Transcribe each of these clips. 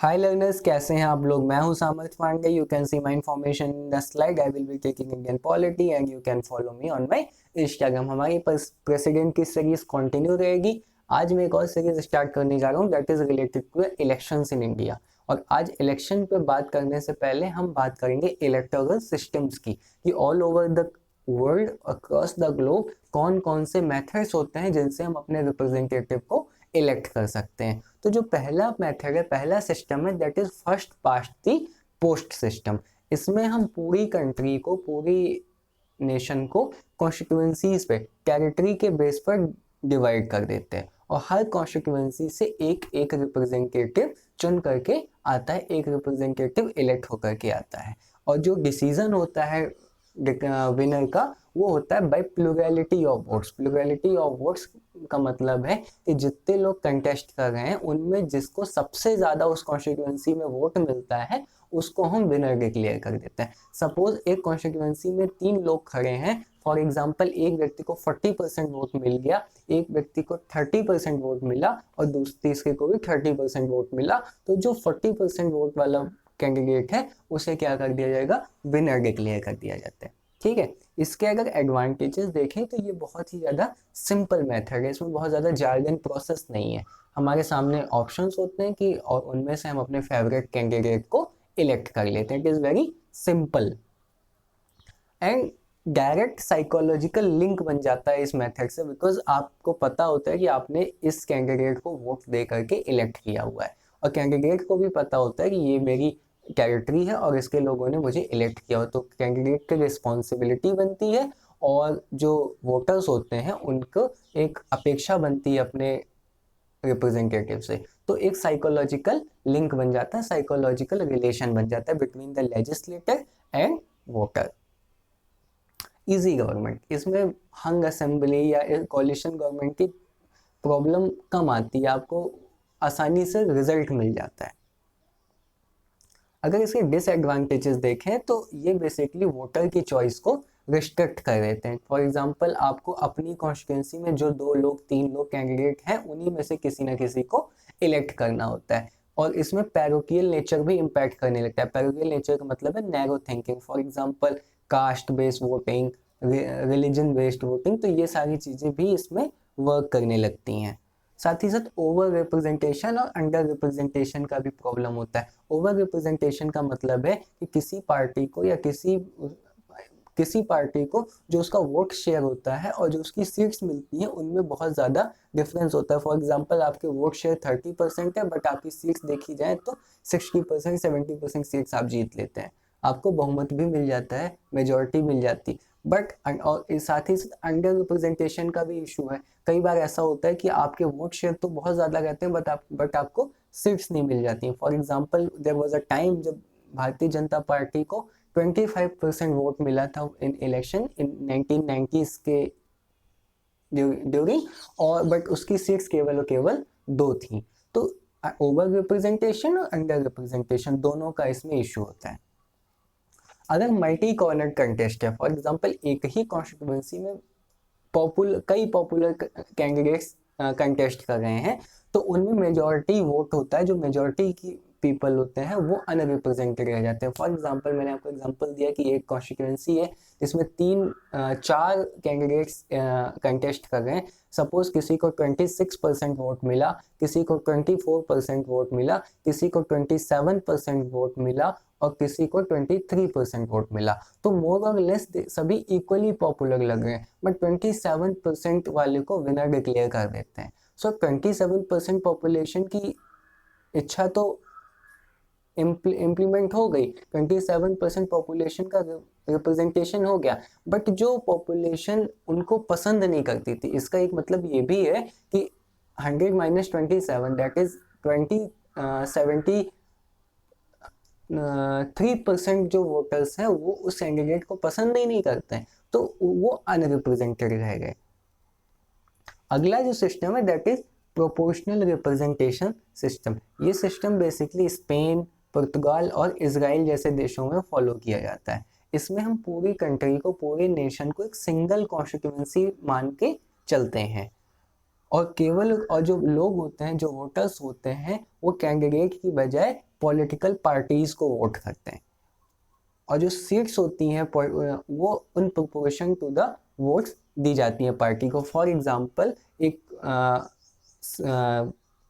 हाय learners, कैसे हैं आप लोग। मैं हूं Samarth Pandey. You can see my information in the slide. I will be taking Indian polity and you can follow me on my Instagram. हमारी president की सीरीज कंटिन्यू रहेगी। आज मैं एक और सीरीज स्टार्ट करने जा रहा हूं that is related to elections in India. और आज इलेक्शन पे बात करने से पहले हम बात करेंगे इलेक्टोरल सिस्टम्स की, कि all over the world across the globe कौन कौन से मेथड्स होते हैं जिनसे हम अपने रिप्रेजेंटेटिव को इलेक्ट कर सकते हैं। तो जो पहला मेथड है, पहला सिस्टम है, that is first past the post system. इसमें हम पूरी कंट्री को, पूरी नेशन को कॉन्स्टिट्यूएंसीज पे, टेरिटरी के बेस पर डिवाइड कर देते हैं और हर कॉन्स्टिट्यूएंसी से एक एक रिप्रेजेंटेटिव चुन करके आता है, एक रिप्रेजेंटेटिव इलेक्ट होकर के आता है। और जो डिसीजन होता है विनर का, वो होता है by plurality of votes. Plurality of votes का मतलब है कि जितने लोग कंटेस्ट कर रहे हैं उनमें जिसको सबसे ज्यादा उस कॉन्स्टिट्यूएंसी में वोट मिलता है उसको हम विनर डिक्लेयर कर देते हैं। सपोज एक कॉन्स्टिट्यूएंसी में 3 लोग खड़े हैं, फॉर एग्जाम्पल एक व्यक्ति को 40% वोट मिल गया, एक व्यक्ति को 30% वोट मिला और तीसरे को भी 30% वोट मिला। तो जो 40% वोट वाला कैंडिडेट है उसे क्या कर दिया जाएगा, विनर डिक्लेयर कर दिया जाता है। ठीक है। इसके अगर एडवांटेजेस देखें तो ये बहुत ही ज़्यादा सिंपल मेथड है, इसमें बहुत ज़्यादा जार्गन प्रोसेस नहीं है। हमारे सामने ऑप्शंस होते हैं कि और उनमें से हम अपने फेवरेट कैंडिडेट को इलेक्ट कर लेते हैं। It is very simple and direct psychological link बन जाता है इस मेथड से, बिकॉज आपको पता होता है कि आपने इस कैंडिडेट को वोट दे करके इलेक्ट किया हुआ है और कैंडिडेट को भी पता होता है कि ये मेरी टेरिटरी है और इसके लोगों ने मुझे इलेक्ट किया हो। तो कैंडिडेट की रिस्पॉन्सिबिलिटी बनती है और जो वोटर्स होते हैं उनको एक अपेक्षा बनती है अपने रिप्रेजेंटेटिव से। तो एक साइकोलॉजिकल लिंक बन जाता है, साइकोलॉजिकल रिलेशन बन जाता है between the legislator and voter. Easy government, इसमें हंग असेंबली या कॉलिशन गवर्नमेंट की प्रॉब्लम कम आती है, आपको आसानी से रिजल्ट मिल जाता है। अगर इसके डिसएडवांटेजेस देखें तो ये बेसिकली वोटर की चॉइस को रिस्ट्रिक्ट कर देते हैं। फॉर एग्जांपल आपको अपनी कॉन्स्टिट्यूंसी में जो 2 लोग 3 लोग कैंडिडेट हैं उन्हीं में से किसी ना किसी को इलेक्ट करना होता है और इसमें पैरोकियल नेचर भी इम्पैक्ट करने लगता है। पैरोकियल नेचर का मतलब है narrow thinking, for example caste based voting, religion based voting, तो ये सारी चीज़ें भी इसमें वर्क करने लगती हैं। साथ ही साथ ओवर रिप्रेजेंटेशन और अंडर रिप्रेजेंटेशन का भी प्रॉब्लम होता है। ओवर रिप्रेजेंटेशन का मतलब है कि किसी पार्टी को या किसी पार्टी को जो उसका वोट शेयर होता है और जो उसकी सीट्स मिलती हैं उनमें बहुत ज़्यादा डिफरेंस होता है। फॉर एग्जांपल आपके वोट शेयर 30% है बट आपकी सीट्स देखी जाए तो 60% 70% सीट्स आप जीत लेते हैं, आपको बहुमत भी मिल जाता है, मेजोरिटी मिल जाती। बट और साथ ही साथ अंडर रिप्रेजेंटेशन का भी इशू है। कई बार ऐसा होता है कि आपके वोट शेयर तो बहुत ज़्यादा रहते हैं बट आपको सीट्स नहीं मिल जाती हैं। For example there was a time जब भारतीय जनता पार्टी को 25% वोट मिला था इन इलेक्शन इन 1990s के ड्यूरिंग, और बट उसकी सीट्स केवल और केवल 2 थी। तो ओवर रिप्रेजेंटेशन और अंडर रिप्रेजेंटेशन दोनों का इसमें इशू होता है। अगर मल्टी कॉर्नर कंटेस्ट है, फॉर एग्जांपल एक ही कॉन्स्टिट्यूएंसी में कई पॉपुलर कैंडिडेट्स कंटेस्ट कर रहे हैं, तो उनमें मेजॉरिटी वोट होता है, जो मेजॉरिटी की पीपल होते हैं वो अनरिप्रेजेंटेड रह जाते हैं। फॉर एग्जांपल मैंने आपको एग्जांपल दिया कि एक कॉन्स्टिट्यूएंसी है जिसमें 4 कैंडिडेट्स कंटेस्ट कर रहे हैं। सपोज किसी को 26% वोट मिला, किसी को 24% वोट मिला, किसी को 27% वोट मिला और किसी को 23% वोट मिला। तो मोर और लेस सभी इक्वली पॉपुलर लग रहे हैं, बट 27% वाले को विनर डिक्लेयर कर देते हैं। सो 27% पॉपुलेशन की इच्छा तो इम्प्लीमेंट हो गई, 27% पॉपुलेशन का रिप्रेजेंटेशन हो गया, बट जो पॉपुलेशन उनको पसंद नहीं करती थी, इसका एक मतलब ये भी है कि 100 - 27 दैट इज 3% जो वोटर्स हैं वो उस कैंडिडेट को पसंद ही नहीं करते हैं, तो वो अनरिप्रेजेंटेड रह गए। अगला जो सिस्टम है that is proportional representation system. ये सिस्टम बेसिकली स्पेन, पुर्तगाल और इजराइल जैसे देशों में फॉलो किया जाता है। इसमें हम पूरी कंट्री को, पूरे नेशन को एक सिंगल कॉन्स्टिट्यूएंसी मान के चलते हैं और जो लोग होते हैं, जो वोटर्स होते हैं, वो कैंडिडेट की बजाय पॉलिटिकल पार्टीज को वोट करते हैं, और जो सीट्स होती हैं वो उन प्रोपोर्शन टू द वोट्स दी जाती हैं पार्टी को। फॉर एग्जांपल एक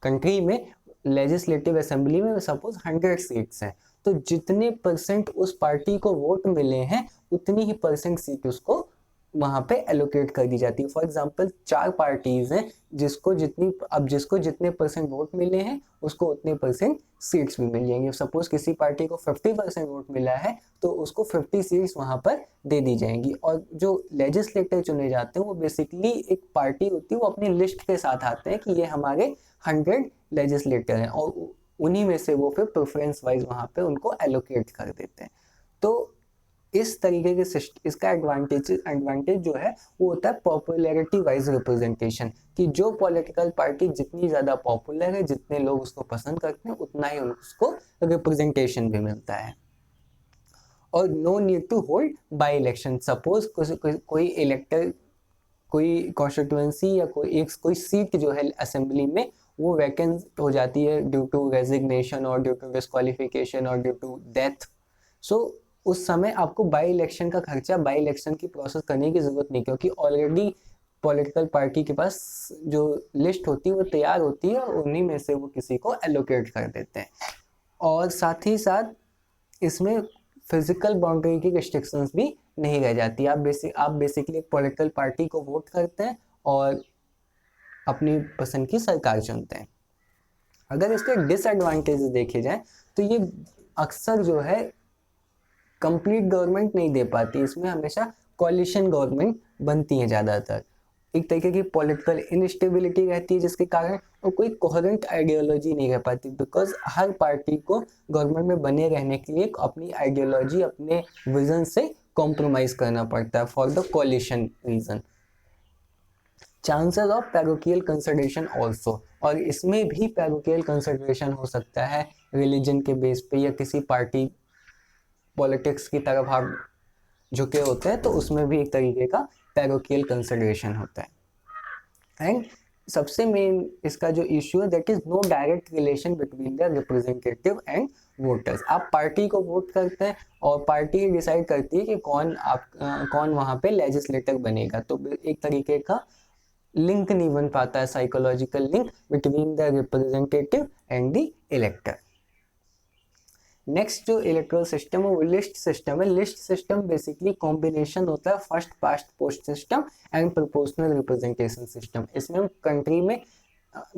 कंट्री में लेजिस्लेटिव असेंबली में सपोज 100 सीट्स हैं, तो जितने परसेंट उस पार्टी को वोट मिले हैं उतनी ही परसेंट सीट उसको वहां पे एलोकेट कर दी जाती है। फॉर एग्जांपल 4 पार्टीज हैं, जिसको जितने परसेंट वोट मिले हैं उसको उतने परसेंट सीट्स भी मिल जाएंगे। सपोज किसी पार्टी को 50% वोट मिला है तो उसको 50 सीट्स वहां पर दे दी जाएंगी। और जो लेजिस्लेटर चुने जाते हैं वो बेसिकली एक पार्टी होती है, वो अपनी लिस्ट के साथ आते हैं कि ये हमारे 100 लेजिस्लेटर हैं, और उन्हीं में से वो फिर प्रेफरेंस वाइज वहां पे उनको एलोकेट कर देते हैं। तो इस तरीके के इसका एडवांटेज जो है वो होता है पॉपुलैरिटी वाइज रिप्रेजेंटेशन, कि जो पॉलिटिकल पार्टी जितनी ज़्यादा पॉपुलर है, जितने लोग उसको पसंद करते हैं, उतना ही उसको रिप्रेजेंटेशन भी मिलता है। और no need to hold by election. Suppose कोई इलेक्टर, कोई कॉन्स्टिट्यूएंसी या कोई सीट जो है असेंबली में वो वैकेंट हो जाती है ड्यू टू रेजिग्नेशन और ड्यू टू डिस्क्वालिफिकेशन और ड्यू टू डेथ। सो उस समय आपको बाई इलेक्शन का खर्चा, बाई इलेक्शन की प्रोसेस करने की जरूरत नहीं, क्योंकि ऑलरेडी पॉलिटिकल पार्टी के पास जो लिस्ट होती है वो तैयार होती है, और उन्हीं में से वो किसी को एलोकेट कर देते हैं। और साथ ही साथ इसमें फिजिकल बाउंड्री की रिस्ट्रिक्शंस भी नहीं रह जाती। आप बेसिकली एक पॉलिटिकल पार्टी को वोट करते हैं और अपनी पसंद की सरकार चुनते हैं। अगर इसके डिसएडवांटेजेस देखे जाएं तो ये अक्सर जो है कंप्लीट गवर्नमेंट नहीं दे पाती, इसमें हमेशा कॉलिशन गवर्नमेंट बनती है ज़्यादातर। एक तरीके की पॉलिटिकल इनस्टेबिलिटी रहती है जिसके कारण, और कोई कोहेरेंट आइडियोलॉजी नहीं रह पाती, बिकॉज हर पार्टी को गवर्नमेंट में बने रहने के लिए अपनी आइडियोलॉजी, अपने विजन से कॉम्प्रोमाइज करना पड़ता है for the coalition reason. Chances of parochial consideration also, और इसमें भी पैरोकियल कंसिडरेशन हो सकता है रिलीजन के बेस पे, या किसी पार्टी पॉलिटिक्स की तरफ आप झुके होते हैं तो उसमें भी एक तरीके का पैरोकियल कंसिडरेशन होता है। एंड सबसे मेन इसका जो इश्यू है that is no direct relation between the representative and voters. आप पार्टी को वोट करते हैं और पार्टी डिसाइड करती है कि कौन वहाँ पे लेजिस्लेटर बनेगा, तो एक तरीके का लिंक नहीं बन पाता है, psychological link between the representative and the इलेक्टर। Next जो इलेक्टोरल सिस्टम है वो लिस्ट सिस्टम है। लिस्ट सिस्टम बेसिकली कॉम्बिनेशन होता है first past post system and proportional representation system. इसमें हम कंट्री में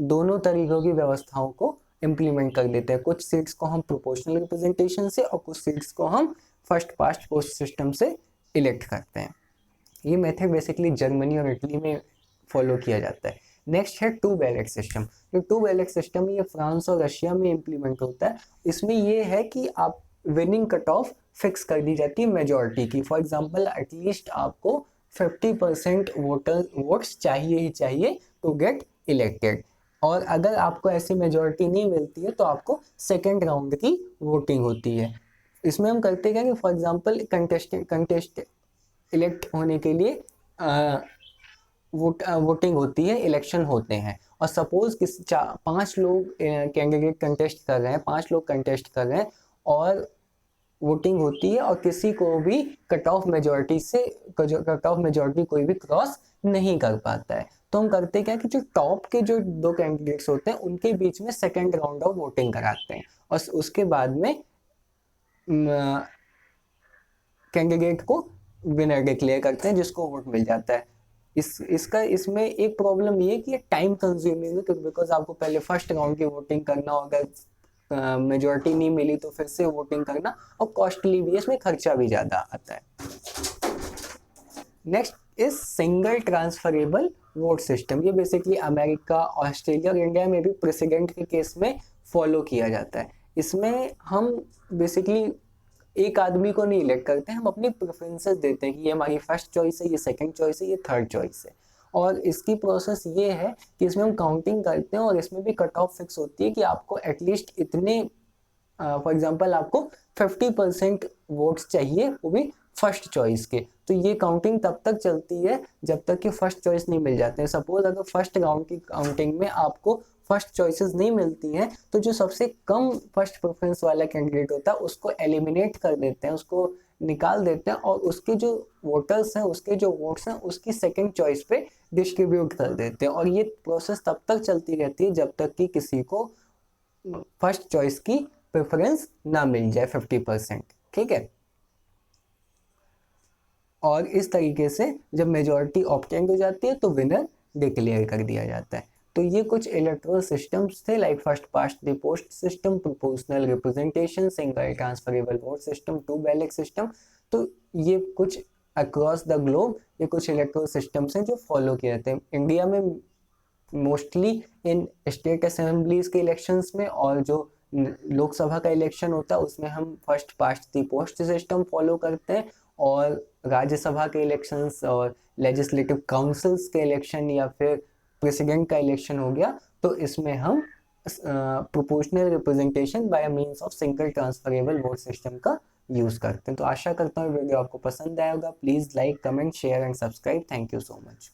दोनों तरीकों की व्यवस्थाओं को इम्प्लीमेंट कर देते हैं। कुछ सीट्स को हम प्रोपोर्शनल रिप्रेजेंटेशन से और कुछ सीट्स को हम फर्स्ट पास्ट पोस्ट सिस्टम से इलेक्ट करते हैं। ये मेथड बेसिकली जर्मनी और इटली में फॉलो किया जाता है। नेक्स्ट है टू बैलेट सिस्टम। जो टू बैलेट सिस्टम है ये फ्रांस और रशिया में इम्प्लीमेंट होता है। इसमें ये है कि आप विनिंग कट ऑफ फिक्स कर दी जाती है मेजॉरिटी की। फॉर एग्जांपल एटलीस्ट आपको 50% वोट्स चाहिए ही चाहिए टू गेट इलेक्टेड, और अगर आपको ऐसी मेजॉरिटी नहीं मिलती है तो आपको सेकेंड राउंड की वोटिंग होती है। इसमें हम करते क्या कि फॉर एग्जांपल कंटेस्ट इलेक्ट होने के लिए वोटिंग होती है, इलेक्शन होते हैं, और सपोज 5 लोग कैंडिडेट कंटेस्ट कर रहे हैं, 5 लोग कंटेस्ट कर रहे हैं और वोटिंग होती है, और किसी को भी कट ऑफ मेजॉरिटी कोई भी क्रॉस नहीं कर पाता है। तो हम करते क्या कि जो टॉप के जो 2 कैंडिडेट्स होते हैं उनके बीच में सेकेंड राउंड ऑफ वोटिंग कराते हैं, और उसके बाद में कैंडिडेट को विनर डिक्लेयर करते हैं जिसको वोट मिल जाता है। इसमें एक प्रॉब्लम ये है कि ये टाइम कंज्यूमिंग है, बिकॉज आपको पहले फर्स्ट राउंड की वोटिंग करना होगा, मेजॉरिटी नहीं मिली तो फिर से वोटिंग करना, और कॉस्टली भी है, इसमें खर्चा भी ज़्यादा आता है। Next is single transferable vote system. ये बेसिकली अमेरिका, ऑस्ट्रेलिया और इंडिया में भी प्रेसिडेंट के केस में फॉलो किया जाता है। इसमें हम बेसिकली एक आदमी को नहीं इलेक्ट करते हैं, हम अपनी प्रेफरेंसेस देते हैं कि ये हमारी फर्स्ट चॉइस है, ये सेकंड चॉइस है, ये थर्ड चॉइस है। और इसकी प्रोसेस ये है कि इसमें हम काउंटिंग करते हैं और इसमें भी कट ऑफ फिक्स होती है कि आपको एटलीस्ट इतने, फॉर एग्जांपल आपको 50% वोट्स चाहिए, वो भी फर्स्ट चॉइस के। तो ये काउंटिंग तब तक चलती है जब तक कि फर्स्ट चॉइस नहीं मिल जाते हैं। सपोज अगर फर्स्ट राउंड की काउंटिंग में आपको फर्स्ट चॉइसेस नहीं मिलती हैं, तो जो सबसे कम फर्स्ट प्रेफरेंस वाला कैंडिडेट होता है उसको एलिमिनेट कर देते हैं, उसको निकाल देते हैं, और उसके जो वोटर्स हैं, उसके जो वोट्स हैं, उसकी सेकंड चॉइस पे डिस्ट्रीब्यूट कर देते हैं। और ये प्रोसेस तब तक चलती रहती है जब तक कि किसी को फर्स्ट चॉइस की प्रेफरेंस ना मिल जाए 50%। ठीक है। और इस तरीके से जब मेजॉरिटी ऑब्टेन हो जाती है तो विनर डिक्लेयर कर दिया जाता है। तो ये कुछ इलेक्टोरल सिस्टम्स थे, like first past the post system, proportional representation, single transferable vote system, two ballot system. तो ये कुछ अक्रॉस द ग्लोब ये कुछ इलेक्टोरल सिस्टम्स हैं जो फॉलो किए जाते हैं इंडिया में, मोस्टली इन स्टेट असेंबलीज के इलेक्शंस में, और जो लोकसभा का इलेक्शन होता है उसमें हम first past the post system follow करते हैं। और राज्यसभा के इलेक्शंस और लेजिस्लेटिव काउंसिल्स के इलेक्शन या फिर प्रेसिडेंट का इलेक्शन हो गया, तो इसमें हम proportional representation by means of single transferable vote system का यूज करते हैं। तो आशा करता हूँ वीडियो आपको पसंद आया होगा। Please like, comment, share and subscribe. Thank you so much.